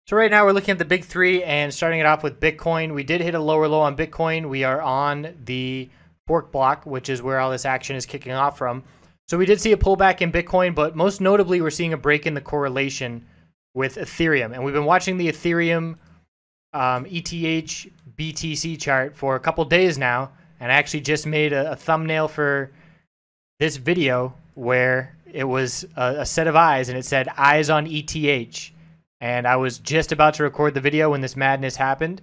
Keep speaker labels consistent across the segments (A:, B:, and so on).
A: So right now we're looking at the big three and starting it off with Bitcoin. We did hit a lower low on Bitcoin. We are on the fork block, which is where all this action is kicking off from. So we did see a pullback in Bitcoin, but most notably we're seeing a break in the correlation with Ethereum. And we've been watching the Ethereum ETH BTC chart for a couple days now. And I actually just made a thumbnail for this video where it was a set of eyes and it said eyes on ETH. And I was just about to record the video when this madness happened.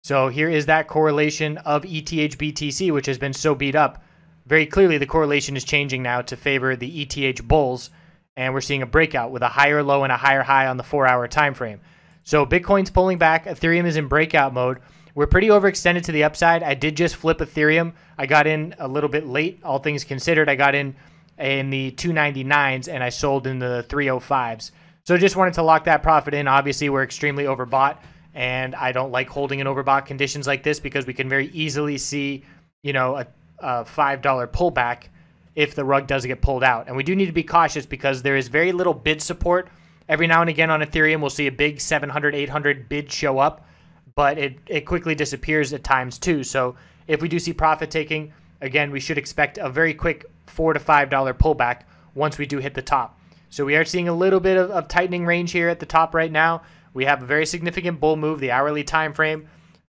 A: So here is that correlation of ETH BTC, which has been so beat up. Very clearly, the correlation is changing now to favor the ETH bulls. And we're seeing a breakout with a higher low and a higher high on the 4-hour time frame. So Bitcoin's pulling back. Ethereum is in breakout mode. We're pretty overextended to the upside. I did just flip Ethereum. I got in a little bit late, all things considered. I got in the 299s and I sold in the 305s. So just wanted to lock that profit in. Obviously, we're extremely overbought, and I don't like holding in overbought conditions like this because we can very easily see, you know, a $5 pullback if the rug does get pulled out. And we do need to be cautious because there is very little bid support. Every now and again on Ethereum, we'll see a big 700, 800 bid show up, but it quickly disappears at times too. So if we do see profit taking, again, we should expect a very quick $4 to $5 pullback once we do hit the top. So we are seeing a little bit of tightening range here at the top right now. We have a very significant bull move. The hourly time frame,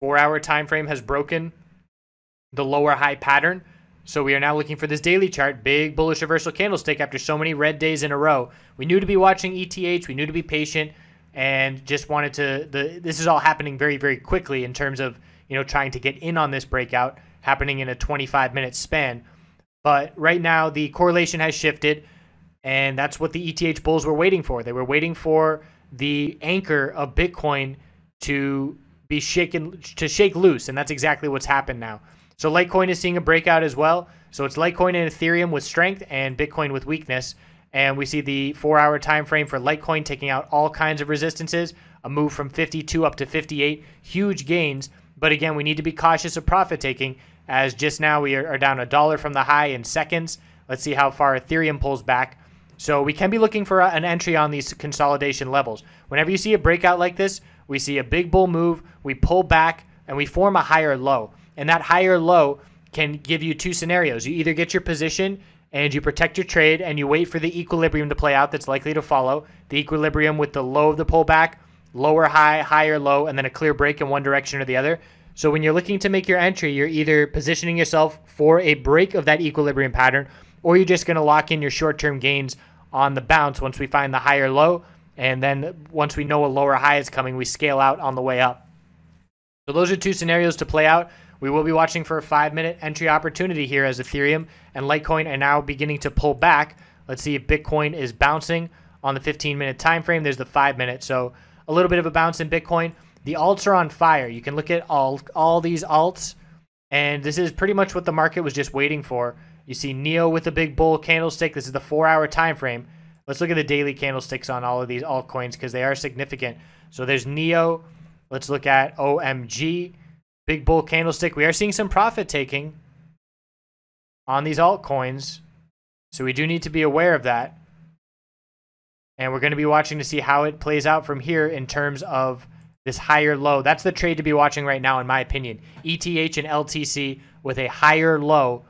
A: 4-hour time frame has broken the lower high pattern. So we are now looking for this daily chart, big bullish reversal candlestick after so many red days in a row. We knew to be watching ETH. We knew to be patient and just wanted to, this is all happening very, very quickly in terms of, you know, trying to get in on this breakout happening in a 25-minute span. But right now the correlation has shifted. And that's what the ETH bulls were waiting for. They were waiting for the anchor of Bitcoin to be shaken, to shake loose. And that's exactly what's happened now. So Litecoin is seeing a breakout as well. So it's Litecoin and Ethereum with strength and Bitcoin with weakness. And we see the 4-hour time frame for Litecoin taking out all kinds of resistances, a move from 52 up to 58, huge gains. But again, we need to be cautious of profit taking as just now we are down $1 from the high in seconds. Let's see how far Ethereum pulls back. So we can be looking for an entry on these consolidation levels. Whenever you see a breakout like this, we see a big bull move, we pull back, and we form a higher low. And that higher low can give you two scenarios. You either get your position and you protect your trade and you wait for the equilibrium to play out that's likely to follow. The equilibrium with the low of the pullback, lower high, higher low, and then a clear break in one direction or the other. So when you're looking to make your entry, you're either positioning yourself for a break of that equilibrium pattern, or you're just going to lock in your short-term gains on the bounce once we find the higher low. And then once we know a lower high is coming, we scale out on the way up. So those are two scenarios to play out. We will be watching for a 5-minute entry opportunity here as Ethereum and Litecoin are now beginning to pull back. Let's see if Bitcoin is bouncing on the 15-minute time frame. There's the 5-minute. So a little bit of a bounce in Bitcoin. The alts are on fire. You can look at all these alts, and this is pretty much what the market was just waiting for. You see Neo with a big bull candlestick. This is the 4-hour time frame. Let's look at the daily candlesticks on all of these altcoins because they are significant. So there's Neo. Let's look at OMG. Big bull candlestick. We are seeing some profit taking on these altcoins. So we do need to be aware of that. And we're going to be watching to see how it plays out from here in terms of this higher low. That's the trade to be watching right now, in my opinion. ETH and LTC with a higher low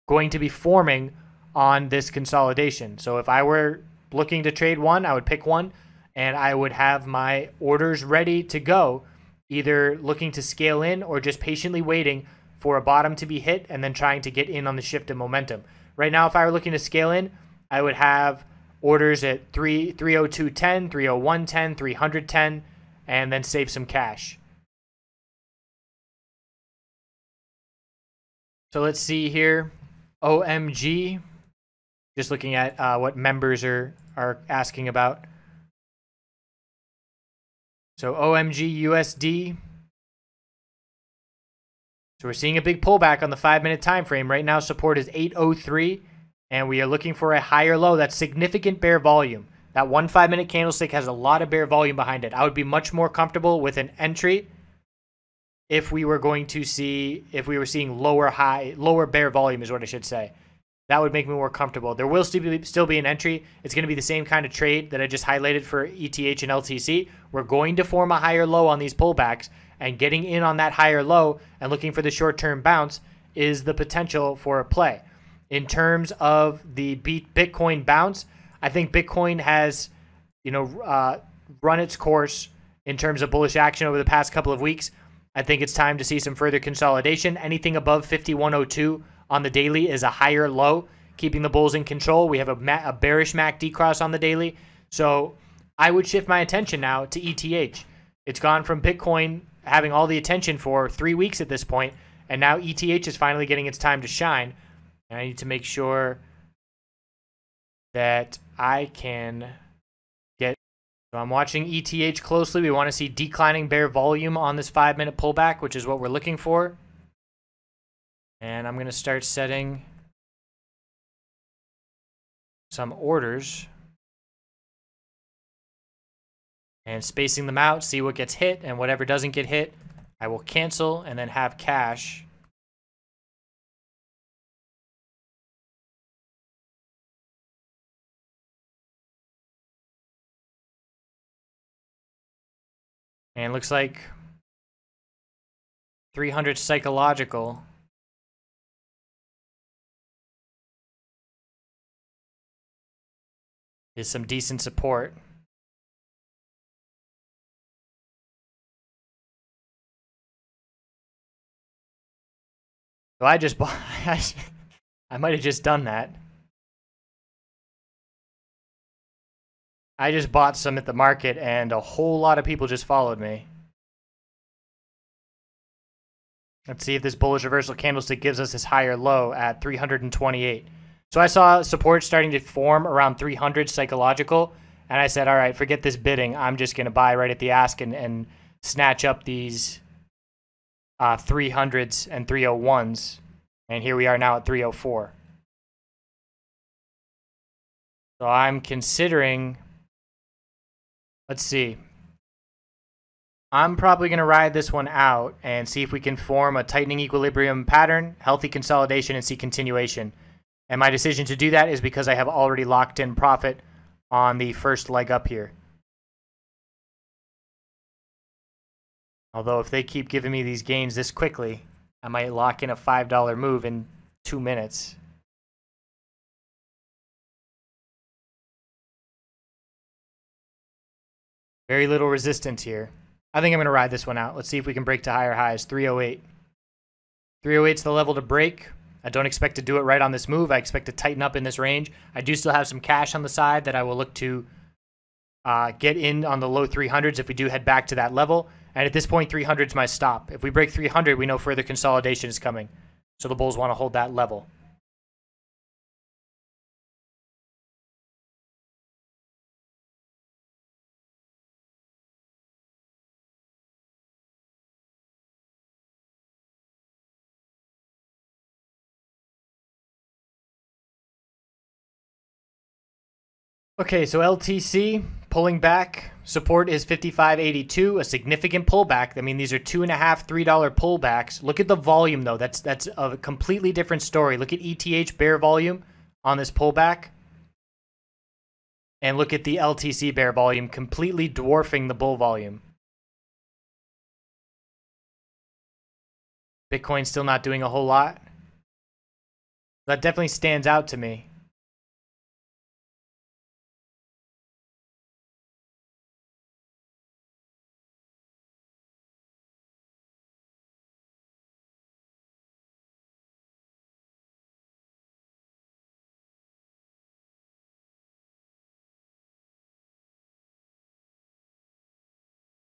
A: going to be forming on this consolidation. So if I were looking to trade one, I would pick one and I would have my orders ready to go, either looking to scale in or just patiently waiting for a bottom to be hit and then trying to get in on the shift in momentum. Right now, if I were looking to scale in, I would have orders at 302.10, 301.10, 300.10, and then save some cash. So let's see here. OMG. Just looking at what members are asking about. So OMG USD. So we're seeing a big pullback on the 5-minute time frame. Right now support is 803 and we are looking for a higher low. That's significant bear volume. That 1 5-minute candlestick has a lot of bear volume behind it. I would be much more comfortable with an entry if we were seeing lower bear volume is what I should say. that would make me more comfortable. There will still be an entry. It's going to be the same kind of trade that I just highlighted for ETH and LTC. We're going to form a higher low on these pullbacks, and getting in on that higher low and looking for the short-term bounce is the potential for a play. In terms of the Bitcoin bounce, I think Bitcoin has, run its course in terms of bullish action over the past couple of weeks. I think it's time to see some further consolidation. Anything above 5102 on the daily is a higher low, keeping the bulls in control. We have a bearish MACD cross on the daily. So I would shift my attention now to ETH. It's gone from Bitcoin having all the attention for 3 weeks at this point, and now ETH is finally getting its time to shine. And I need to make sure that I can get... So I'm watching ETH closely. We want to see declining bear volume on this 5-minute pullback, which is what we're looking for. And I'm going to start setting some orders and spacing them out, see what gets hit, and whatever doesn't get hit, I will cancel and then have cash. And it looks like 300 psychological is some decent support. So I just bought, I might have just done that. I just bought some at the market and a whole lot of people just followed me. Let's see if this bullish reversal candlestick gives us this higher low at 328. So I saw support starting to form around 300 psychological, and I said, all right, forget this bidding. I'm just going to buy right at the ask and snatch up these 300s and 301s. And here we are now at 304. So I'm considering... Let's see. I'm probably going to ride this one out and see if we can form a tightening equilibrium pattern, healthy consolidation, and see continuation. And my decision to do that is because I have already locked in profit on the first leg up here. Although if they keep giving me these gains this quickly, I might lock in a $5 move in 2 minutes. Very little resistance here. I think I'm going to ride this one out. Let's see if we can break to higher highs. 308. 308 is the level to break. I don't expect to do it right on this move. I expect to tighten up in this range. I do still have some cash on the side that I will look to get in on the low 300s if we do head back to that level. And at this point, 300 is my stop. If we break 300, we know further consolidation is coming. So the bulls want to hold that level. Okay, so LTC pulling back. Support is 55.82, a significant pullback. I mean, these are $2.5, $3 pullbacks. Look at the volume, though. That's a completely different story. Look at ETH bear volume on this pullback. And look at the LTC bear volume, completely dwarfing the bull volume. Bitcoin's still not doing a whole lot. That definitely stands out to me.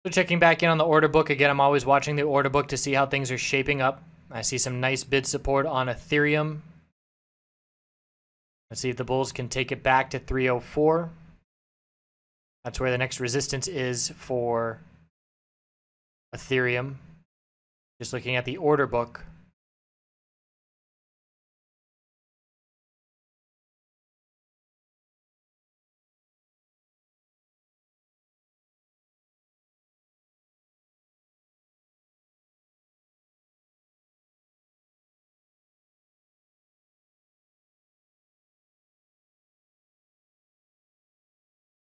A: So checking back in on the order book. Again, I'm always watching the order book to see how things are shaping up. I see some nice bid support on Ethereum. Let's see if the bulls can take it back to 304. That's where the next resistance is for Ethereum. Just looking at the order book.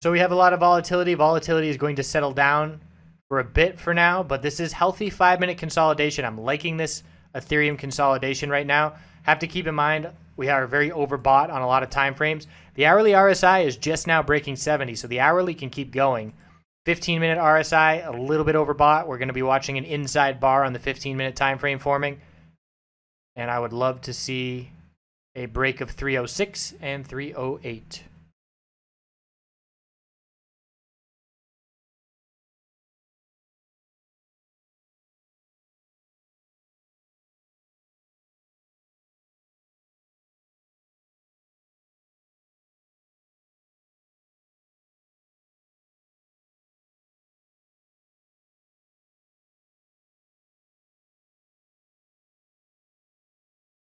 A: So we have a lot of volatility. Volatility is going to settle down for a bit for now, but this is healthy 5-minute consolidation. I'm liking this Ethereum consolidation right now. Have to keep in mind we are very overbought on a lot of time frames. The hourly RSI is just now breaking 70, so the hourly can keep going. 15-minute RSI, a little bit overbought. We're going to be watching an inside bar on the 15-minute time frame forming, and I would love to see a break of 306 and 308.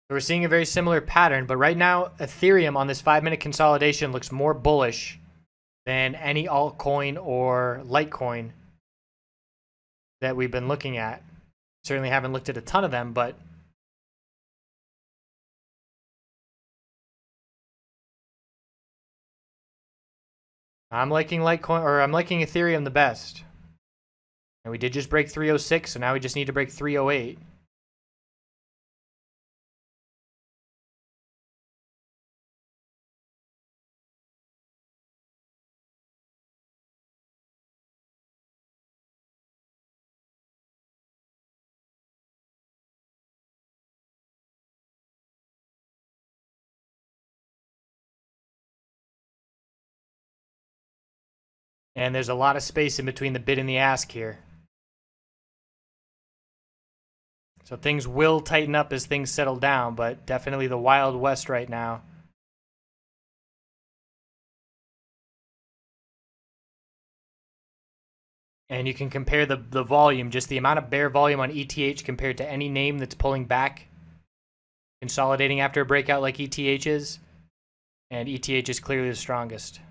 A: We're seeing a very similar pattern, but right now, Ethereum on this 5-minute consolidation looks more bullish than any altcoin or Litecoin that we've been looking at. Certainly haven't looked at a ton of them, but I'm liking Litecoin, or I'm liking Ethereum the best. And we did just break 306, so now we just need to break 308. And there's a lot of space in between the bid and the ask here. So things will tighten up as things settle down, but definitely the Wild West right now. And you can compare the volume, just the amount of bear volume on ETH compared to any name that's pulling back, consolidating after a breakout like ETH is. And ETH is clearly the strongest.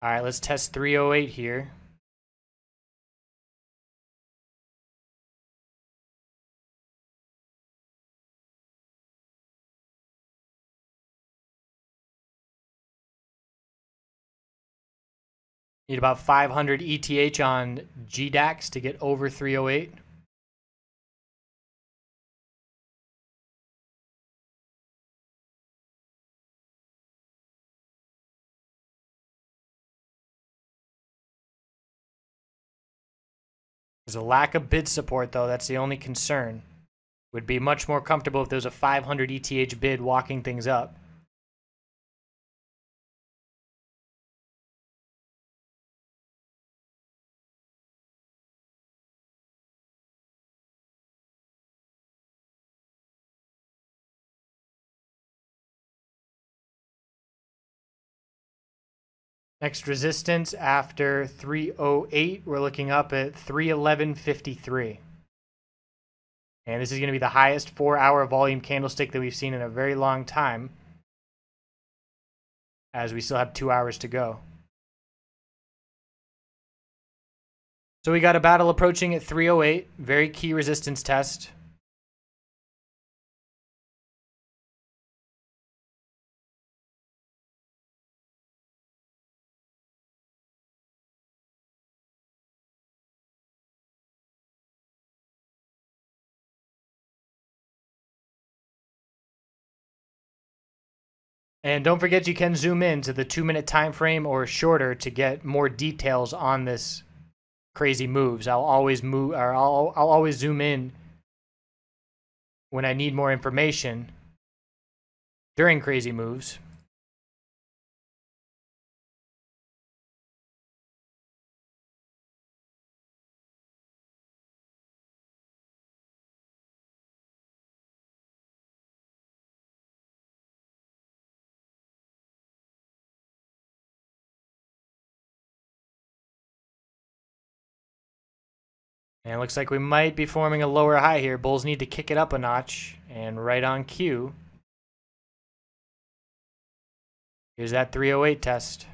A: All right, let's test 308 here. Need about 500 ETH on GDAX to get over 308. There's a lack of bid support, though. That's the only concern. Would be much more comfortable if there was a 500 ETH bid walking things up. Next resistance after 308, we're looking up at 311.53. And this is going to be the highest 4-hour volume candlestick that we've seen in a very long time, as we still have 2 hours to go. So we got a battle approaching at 308, very key resistance test. And don't forget you can zoom in to the 2-minute time frame or shorter to get more details on this crazy moves. I'll always move, or I'll always zoom in when I need more information during crazy moves. And it looks like we might be forming a lower high here. Bulls need to kick it up a notch, and right on cue. Here's that 308 test.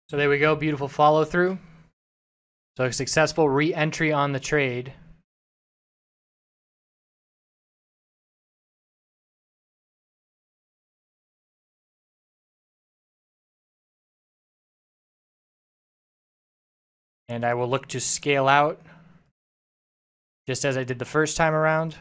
A: So there we go, beautiful follow through. So a successful re-entry on the trade. And I will look to scale out just as I did the first time around.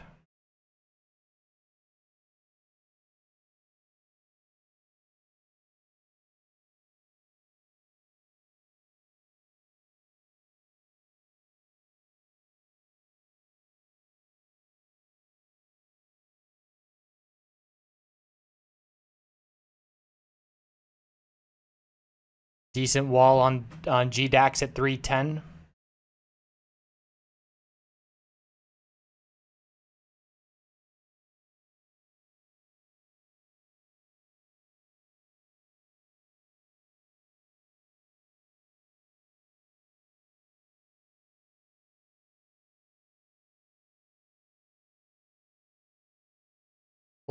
A: Decent wall on GDAX at 310.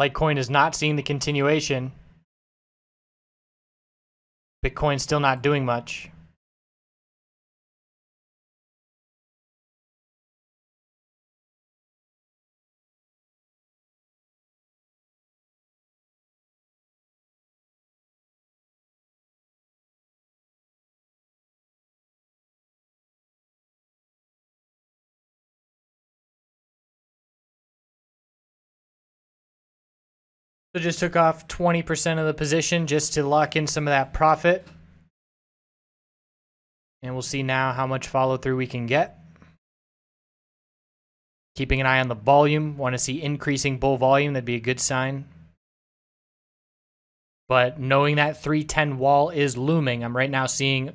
A: Litecoin is not seeing the continuation. Bitcoin's still not doing much. So just took off 20% of the position just to lock in some of that profit. And we'll see now how much follow through we can get. Keeping an eye on the volume. Want to see increasing bull volume. That'd be a good sign. But knowing that 310 wall is looming, I'm right now seeing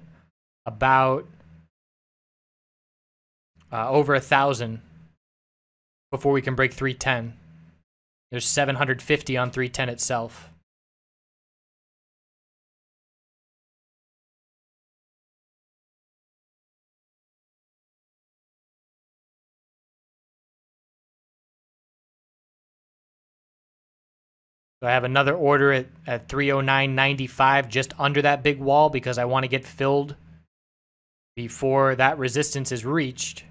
A: about over 1,000 before we can break 310. There's 750 on 310 itself. So I have another order at 309.95, just under that big wall, because I want to get filled before that resistance is reached.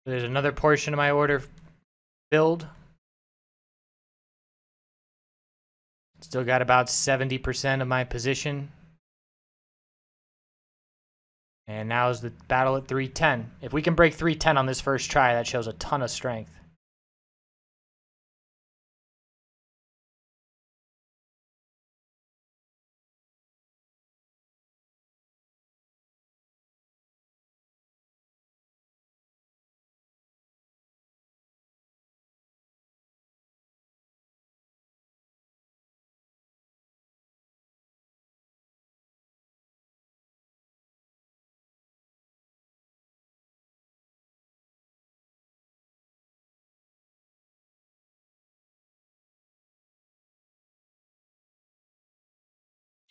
A: There's another portion of my order filled. Still got about 70% of my position. And now is the battle at 310. If we can break 310 on this first try, that shows a ton of strength.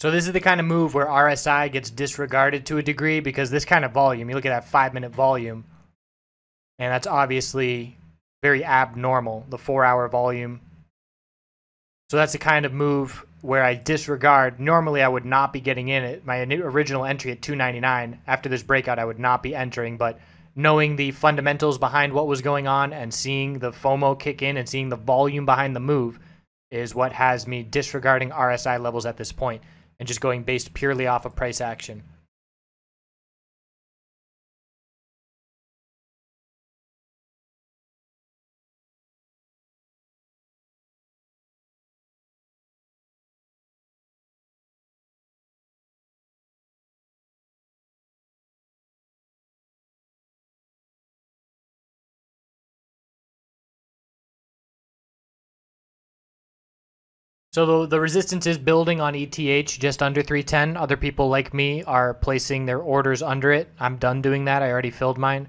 A: So this is the kind of move where RSI gets disregarded to a degree, because this kind of volume, you look at that 5-minute volume, and that's obviously very abnormal, the 4-hour volume. So that's the kind of move where I disregard. Normally I would not be getting in it. My original entry at 299, after this breakout I would not be entering, but knowing the fundamentals behind what was going on and seeing the FOMO kick in and seeing the volume behind the move is what has me disregarding RSI levels at this point and just going based purely off of price action. So the resistance is building on ETH just under 310. Other people like me are placing their orders under it. I'm done doing that. I already filled mine.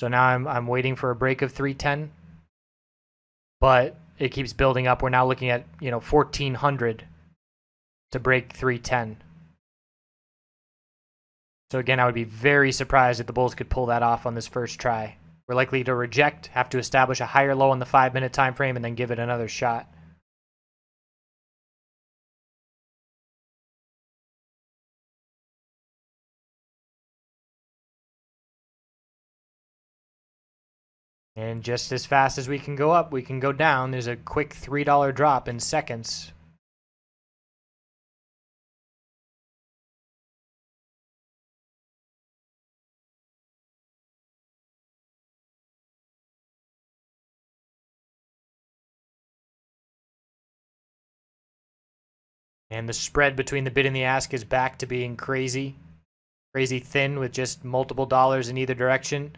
A: So now I'm waiting for a break of 310. But it keeps building up. We're now looking at, 1400 to break 310. So again, I would be very surprised if the bulls could pull that off on this first try. We're likely to reject, have to establish a higher low on the 5-minute time frame, and then give it another shot. And just as fast as we can go up, we can go down. There's a quick $3 drop in seconds. And the spread between the bid and the ask is back to being crazy. Crazy thin with just multiple dollars in either direction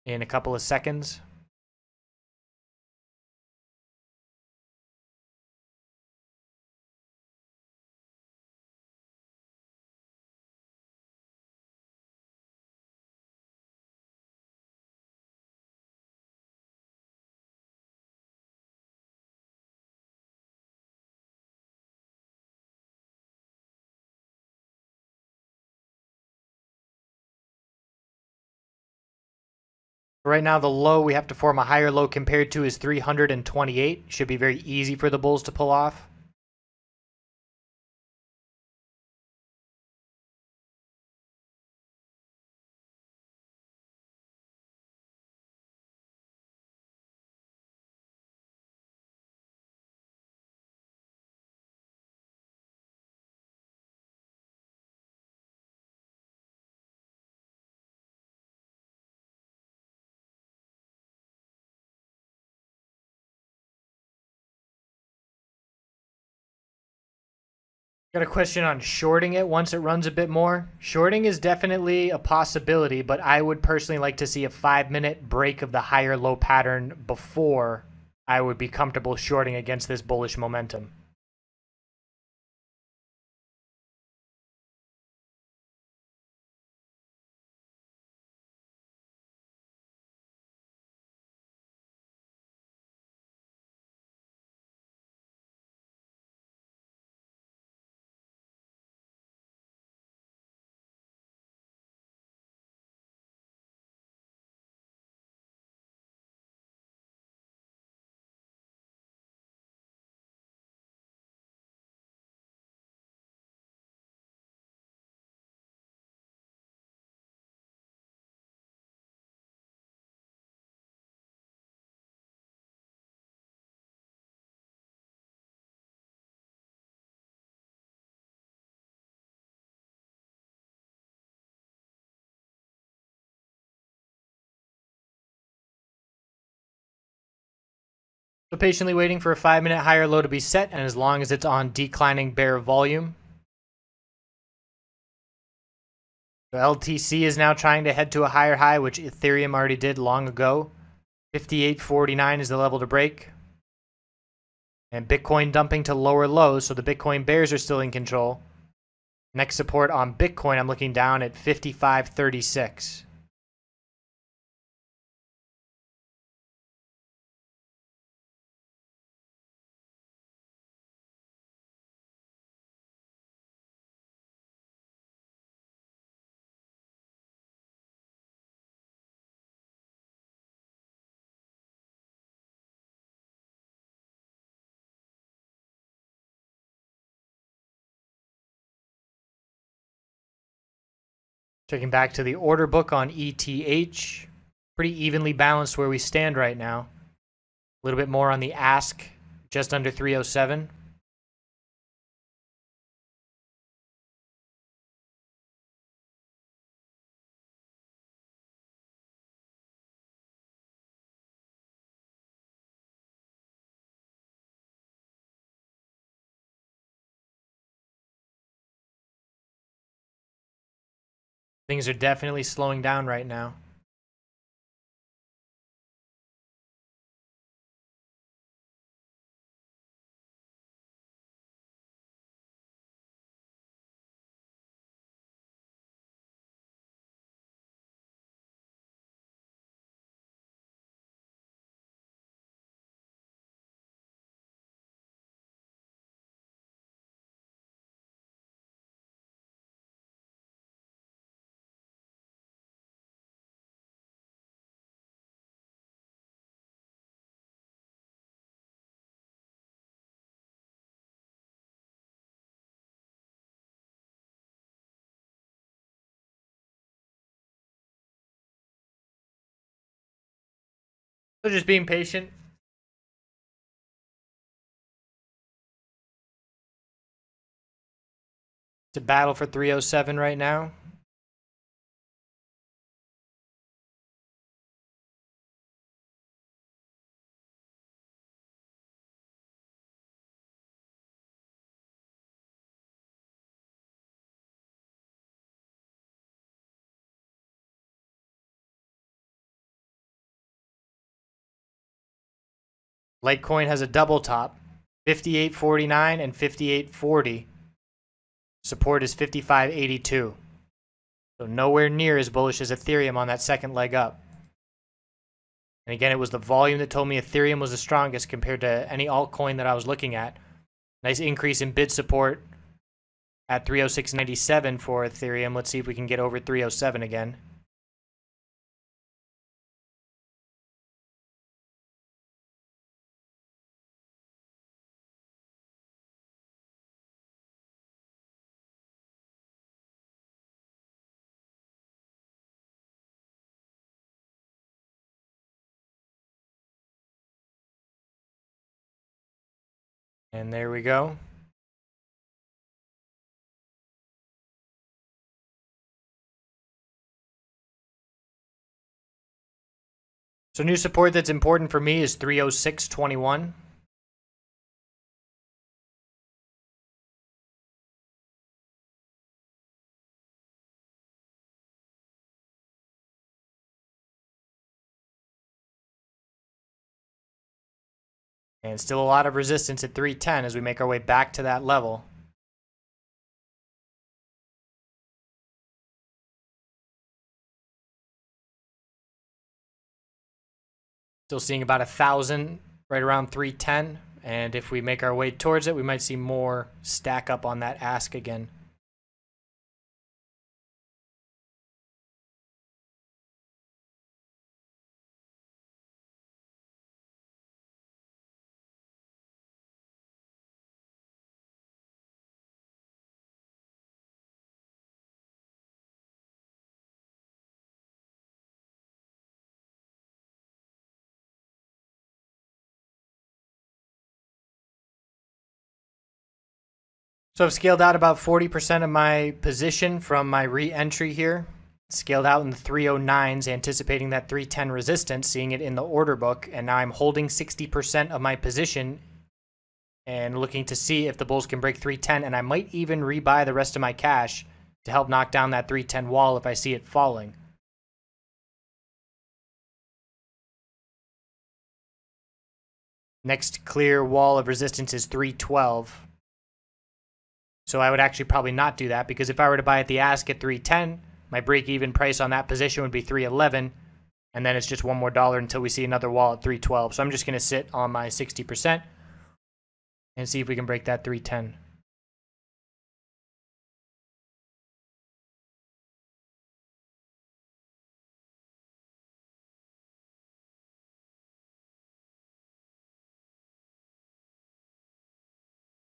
A: in a couple of seconds. Right now, the low we have to form a higher low compared to is 328. Should be very easy for the bulls to pull off. Got a question on shorting it once it runs a bit more. Shorting is definitely a possibility, but I would personally like to see a 5-minute break of the higher low pattern before I would be comfortable shorting against this bullish momentum. So patiently waiting for a 5-minute higher low to be set, and as long as it's on declining bear volume. So LTC is now trying to head to a higher high, which Ethereum already did long ago. 58.49 is the level to break. And Bitcoin dumping to lower lows, so the Bitcoin bears are still in control. Next support on Bitcoin, I'm looking down at 55.36. Checking back to the order book on ETH. Pretty evenly balanced where we stand right now. A little bit more on the ask, just under 307. Things are definitely slowing down right now. So just being patient. It's a battle for 307 right now. Litecoin has a double top, 58.49 and 58.40. Support is 55.82. So nowhere near as bullish as Ethereum on that second leg up. And again, it was the volume that told me Ethereum was the strongest compared to any altcoin that I was looking at. Nice increase in bid support at 306.97 for Ethereum. Let's see if we can get over 307 again. And there we go. So new support that's important for me is 306.21. And still a lot of resistance at 310 as we make our way back to that level. Still seeing about 1,000 right around 310. And if we make our way towards it, we might see more stack up on that ask again. So I've scaled out about 40% of my position from my re-entry here. Scaled out in the 309s, anticipating that 310 resistance, seeing it in the order book, and now I'm holding 60% of my position and looking to see if the bulls can break 310, and I might even rebuy the rest of my cash to help knock down that 310 wall if I see it falling. Next clear wall of resistance is 312. So I would actually probably not do that, because if I were to buy at the ask at 310, my break-even price on that position would be 311, and then it's just one more dollar until we see another wall at 312. So I'm just going to sit on my 60% and see if we can break that 310.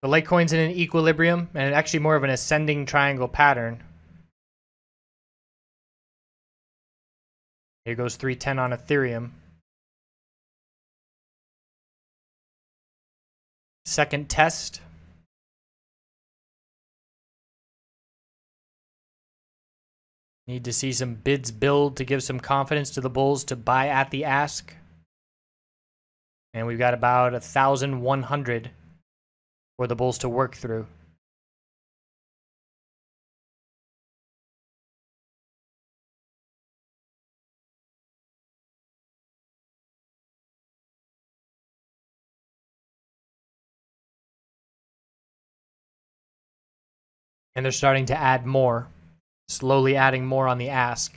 A: The Litecoin's in an equilibrium, and actually more of an ascending triangle pattern. Here goes 310 on Ethereum. Second test. Need to see some bids build to give some confidence to the bulls to buy at the ask. And we've got about 1,100 for the bulls to work through. And they're starting to add more, slowly adding more on the ask.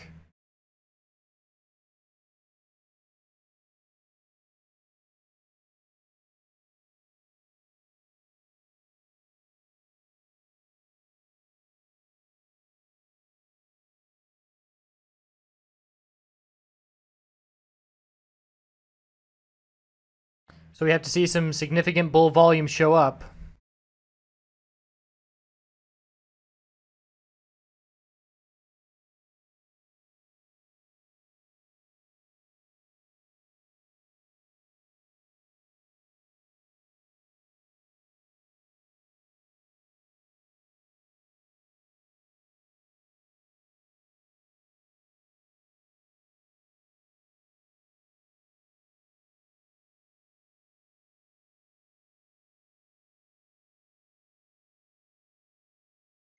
A: So we have to see some significant bull volume show up.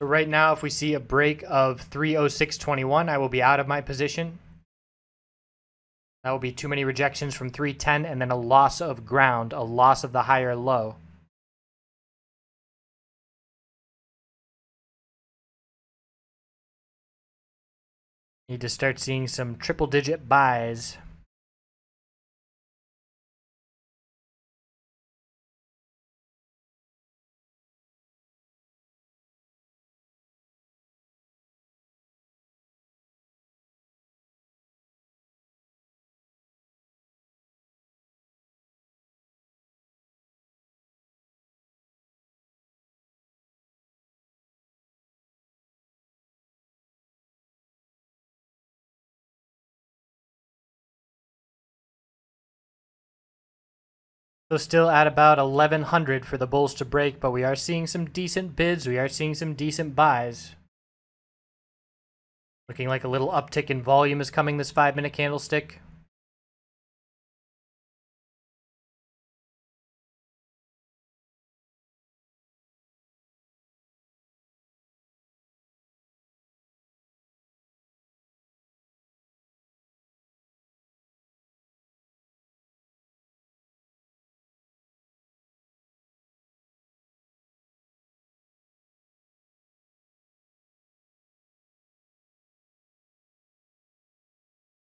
A: So right now, if we see a break of 306.21, I will be out of my position. That will be too many rejections from 310 and then a loss of ground, a loss of the higher low. Need to start seeing some triple-digit buys. So still at about 1100 for the bulls to break, but we are seeing some decent bids. We are seeing some decent buys. Looking like a little uptick in volume is coming this 5-minute candlestick.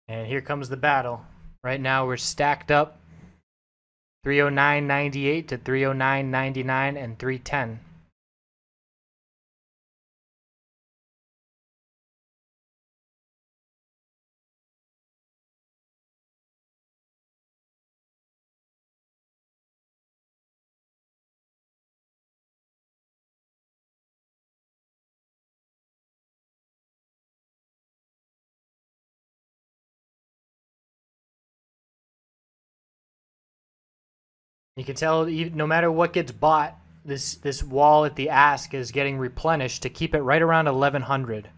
A: And here comes the battle. Right now we're stacked up 309.98 to 309.99 and 310. You can tell no matter what gets bought, this wall at the ask is getting replenished to keep it right around 1100.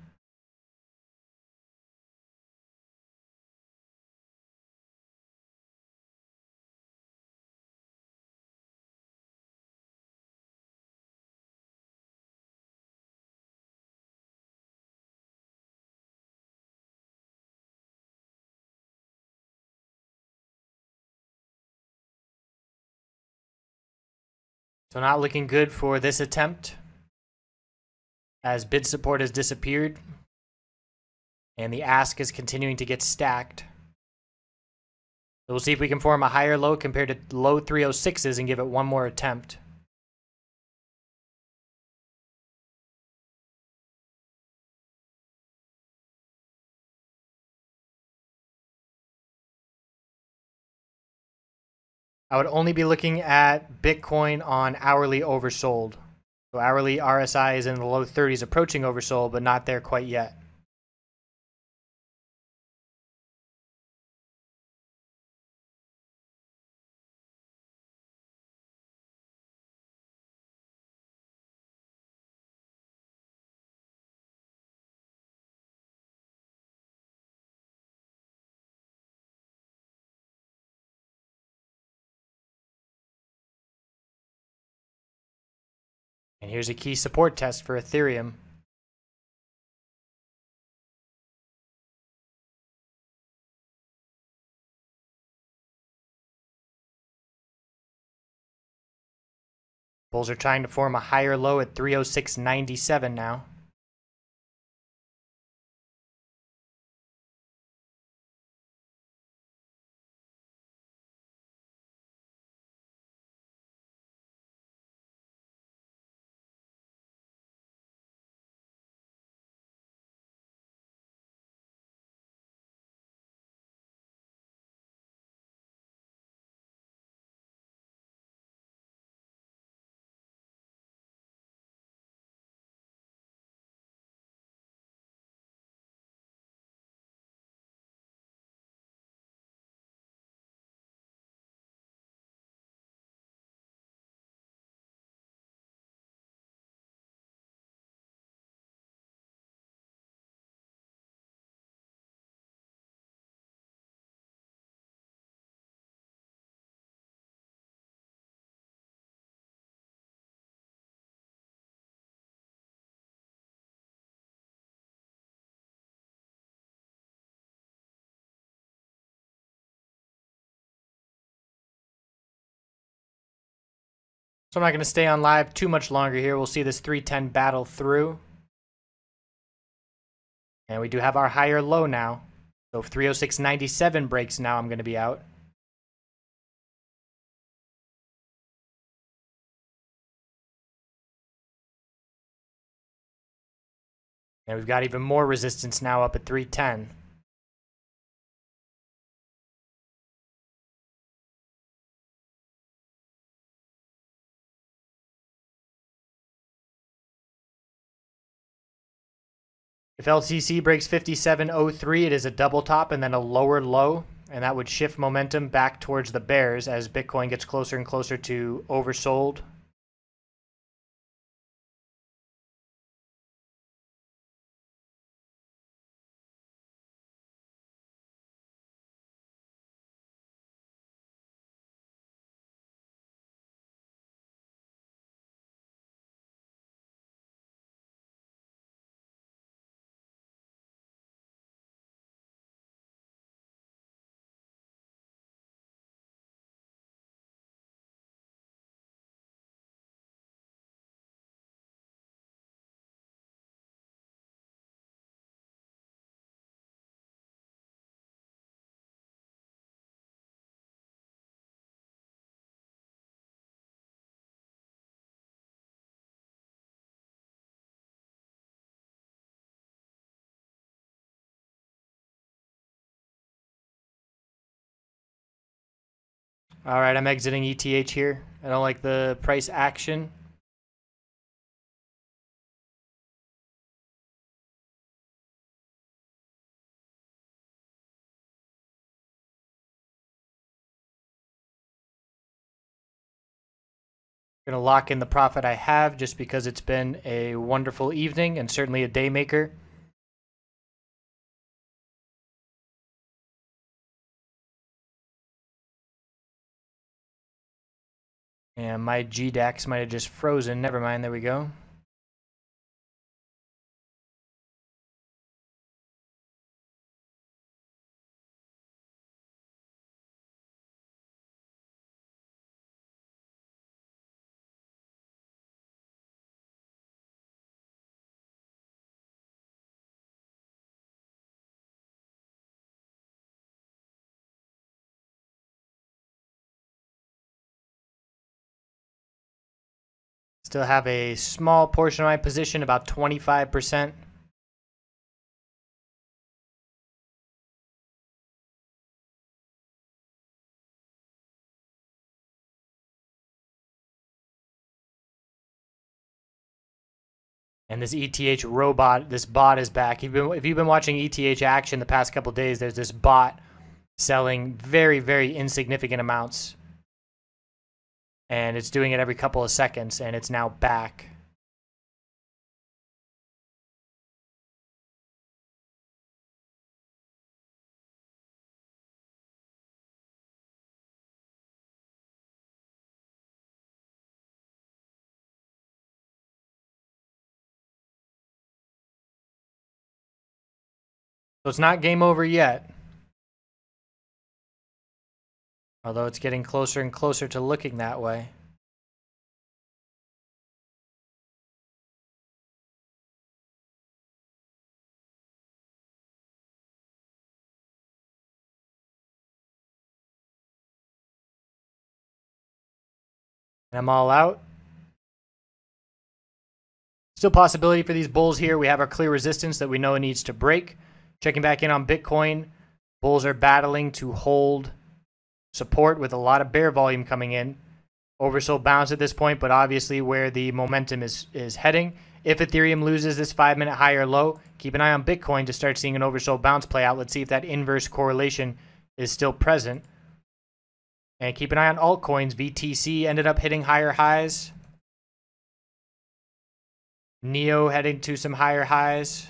A: So not looking good for this attempt, as bid support has disappeared and the ask is continuing to get stacked. So we'll see if we can form a higher low compared to low 306s and give it one more attempt. I would only be looking at Bitcoin on hourly oversold. So hourly RSI is in the low 30s approaching oversold, but not there quite yet. And here's a key support test for Ethereum. Bulls are trying to form a higher low at 306.97 now. So I'm not going to stay on live too much longer here. We'll see this 310 battle through. And we do have our higher low now. So if 306.97 breaks now, I'm going to be out. And we've got even more resistance now up at 310. If LTC breaks 57.03, it is a double top and then a lower low, and that would shift momentum back towards the bears as Bitcoin gets closer and closer to oversold. All right, I'm exiting ETH here. I don't like the price action. I'm going to lock in the profit I have just because it's been a wonderful evening and certainly a day maker. And my GDAX might have just frozen. Never mind, there we go. Still have a small portion of my position, about 25%. And this ETH robot, this bot is back. If you've been watching ETH action the past couple days, there's this bot selling very, very insignificant amounts. And it's doing it every couple of seconds, and it's now back. So it's not game over yet. Although it's getting closer and closer to looking that way. And I'm all out. Still possibility for these bulls here. We have our clear resistance that we know it needs to break. Checking back in on Bitcoin. Bulls are battling to hold support with a lot of bear volume coming in. Oversold bounce at this point, but obviously where the momentum is heading. If Ethereum loses this 5-minute high or low, keep an eye on Bitcoin to start seeing an oversold bounce play out. Let's see if that inverse correlation is still present. And keep an eye on altcoins. VTC ended up hitting higher highs. Neo heading to some higher highs.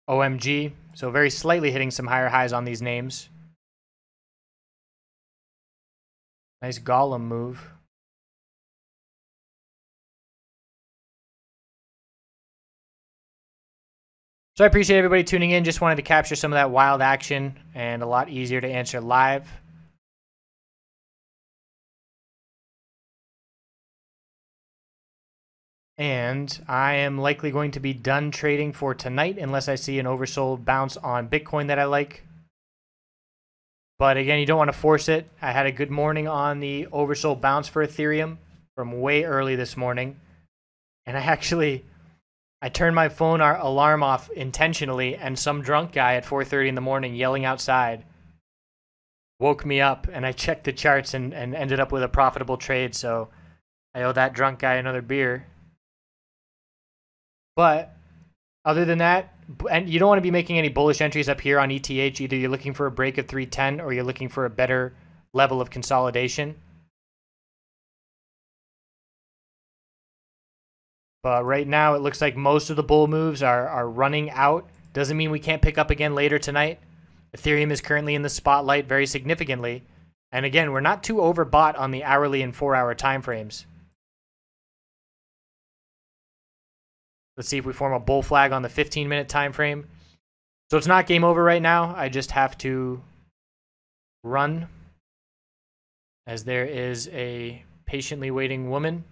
A: OMG, so very slightly hitting some higher highs on these names. Nice golem move. So I appreciate everybody tuning in. Just wanted to capture some of that wild action and a lot easier to answer live. And I am likely going to be done trading for tonight unless I see an oversold bounce on Bitcoin that I like. But again, you don't want to force it. I had a good morning on the oversold bounce for Ethereum from way early this morning. And I turned my phone alarm off intentionally, and some drunk guy at 4:30 in the morning yelling outside woke me up, and I checked the charts and ended up with a profitable trade. So I owe that drunk guy another beer. But other than that, and you don't want to be making any bullish entries up here on ETH. Either you're looking for a break of 310 or you're looking for a better level of consolidation. But right now, it looks like most of the bull moves are running out. Doesn't mean we can't pick up again later tonight. Ethereum is currently in the spotlight very significantly. And again, we're not too overbought on the hourly and 4-hour time frames. Let's see if we form a bull flag on the 15-minute time frame. So it's not game over right now. I just have to run, as there is a patiently waiting woman.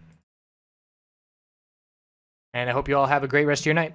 A: And I hope you all have a great rest of your night.